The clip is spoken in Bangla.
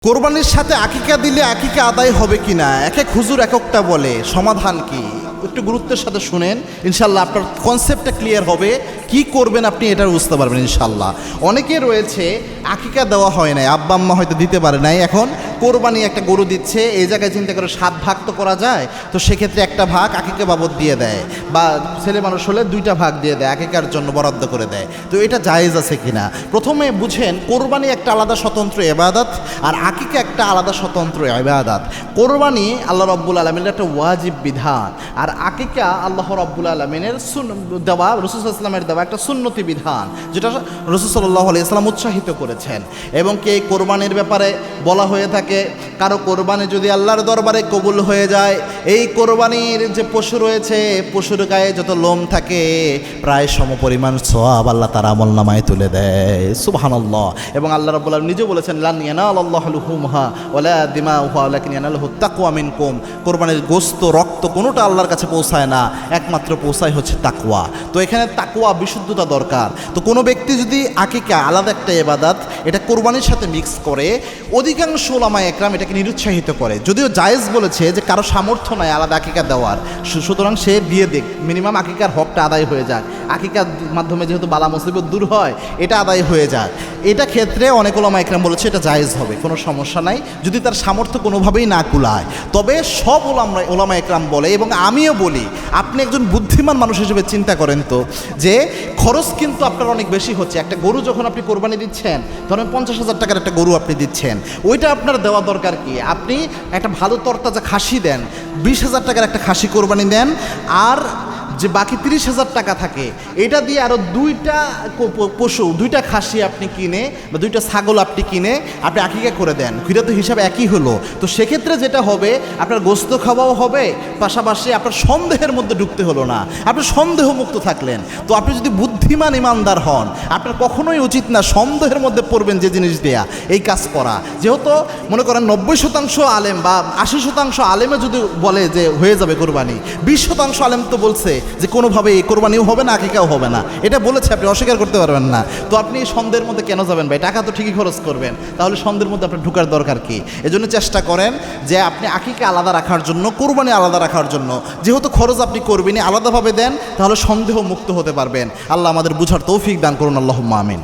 কোরবানির সাথে আকিকা দিলে আকিকা আদায় হবে কিনা, এক এক হুজুর এক একটা বলে। সমাধান কি একটু গুরুত্বের সাথে শুনেন, ইনশাল্লাহ আপনার কনসেপ্টটা ক্লিয়ার হবে। কি করবেন আপনি এটা বুঝতে পারবেন ইনশাল্লাহ। অনেকে রয়েছে আকিকা দেওয়া হয় নাই, আব্বা আম্মা হয়তো দিতে পারে নাই, এখন কোরবানি একটা গরু দিচ্ছে, এই জায়গায় চিন্তা করে 7 ভাগ তো করা যায়, তো সেক্ষেত্রে একটা ভাগ আকিকা বাবদ দিয়ে দেয়, বা ছেলে মানুষ হলে 2টা ভাগ দিয়ে দেয়, আকিকার জন্য বরাদ্দ করে দেয়। তো এটা জায়েজ আছে কিনা প্রথমে বুঝেন। কোরবানি একটা আলাদা স্বতন্ত্র ইবাদত, আর আকিকা একটা আলাদা স্বতন্ত্র ইবাদত। কোরবানি আল্লাহ রাব্বুল আলামিনের একটা ওয়াজিব বিধান, আর আকিকা আল্লাহ রাব্বুল আলামিনের দেওয়া, রাসূল সাল্লাল্লাহু আলাইহি ওয়াসাল্লামের দেওয়া একটা সুন্নতি বিধান, যেটা রাসূল সাল্লাল্লাহু আলাইহি ওয়াসাল্লাম উৎসাহিত করেছেন। এবং কে কোরবানির ব্যাপারে বলা হয়ে থাকে, কারো কোরবানি যদি আল্লাহর দরবারে কবুল হয়ে যায়, এই কোরবানির যে পশু রয়েছে, পশুর গায়ে যত লোম থাকে প্রায় সমপরিমাণ সওয়াব আল্লাহ তার আমলনামায় তুলে দেয়। সুবহানাল্লাহ। এবং আল্লাহ রাব্বুল আলামিন নিজে বলেছেন, লান ইয়ানালাল্লাহু লুহুমহা ওয়ালা দিমাউহা ওয়ালাকিন ইয়ানালুহুত তাকওয়া মিনকুম। কোরবানির গোশত, রক্ত কোনোটা আল্লাহর কাছে পৌঁছায় না, একমাত্র পৌঁছায় হচ্ছে তাকওয়া। তো এখানে তাকওয়া, বিশুদ্ধতা দরকার। তো কোনো ব্যক্তি যদি আকিকা আলাদা একটা ইবাদত এটা কোরবানির সাথে মিক্স করে, অধিকাংশ উলামায়ে একরাম এটাকে নিরুৎসাহিত করে। যদিও জায়েজ বলেছে যে কারো সামর্থ্য নাই আলাদা আকিকা দেওয়ার, সুতরাং সে দিয়ে দেখ, মিনিমাম আকিকার হকটা আদায় হয়ে যাক, আকিকার মাধ্যমে যেহেতু বালা মুসিবত দূর হয়, এটা আদায় হয়ে যাক। এটা ক্ষেত্রে অনেক উলামায়ে একরাম বলেছে এটা জায়েজ হবে, কোনো সমস্যা নাই যদি তার সামর্থ্য কোনোভাবেই না কুলায়। তবে সব উলামায়ে একরাম বলে, এবং আমিও বলি, আপনি একজন বুদ্ধিমান মানুষ হিসেবে চিন্তা করেন তো, যে খরচ কিন্তু আপনার অনেক বেশি হচ্ছে। একটা গরু যখন আপনি কোরবানি দিচ্ছেন, ধরেন 50,000 টাকার একটা গরু আপনি দিচ্ছেন, ওইটা আপনার দেওয়া দরকার কি? আপনি একটা ভালো তরতাজা খাসি দেন, 20,000 টাকার একটা খাসি কোরবানি দেন, আর যে বাকি 30,000 টাকা থাকে এটা দিয়ে আরও 2টা পশু, 2টা খাসি আপনি কিনে, বা 2টা ছাগল আপনি কিনে আপনি আকিকা করে দেন, ঘুরে তো হিসাব একই হলো। তো সেক্ষেত্রে যেটা হবে, আপনার গোস্ত খাওয়াও হবে, পাশাপাশি আপনার সন্দেহের মধ্যে ঢুকতে হলো না, আপনি সন্দেহমুক্ত থাকলেন। তো আপনি যদি বুদ্ধিমান ইমানদার হন, আপনার কখনোই উচিত না সন্দেহের মধ্যে পড়বেন যে জিনিস দেয়া, এই কাজ করা। যেহেতু মনে করেন 90% আলেম বা 80% আলেমে যদি বলে যে হয়ে যাবে কোরবানি, 20% আলেম তো বলছে যে কোনোভাবে কোরবানিও হবে না, আকিকাও হবে না, এটা বলেছে, আপনি অস্বীকার করতে পারবেন না। তো আপনি সন্দেহের মধ্যে কেন যাবেন ভাই? টাকা তো ঠিকই খরচ করবেন, তাহলে সন্দেহের মধ্যে আপনার ঢুকার দরকার কি? এজন্য চেষ্টা করেন যে আপনি আকিকা আলাদা রাখার জন্য, কোরবানি আলাদা রাখার জন্য। যেহেতু খরচ আপনি করবেনই, আলাদাভাবে দেন, তাহলে সন্দেহ মুক্ত হতে পারবেন। আল্লাহ আমাদের বুঝার তৌফিক দান করুন, আল্লাহুম্মা আমিন।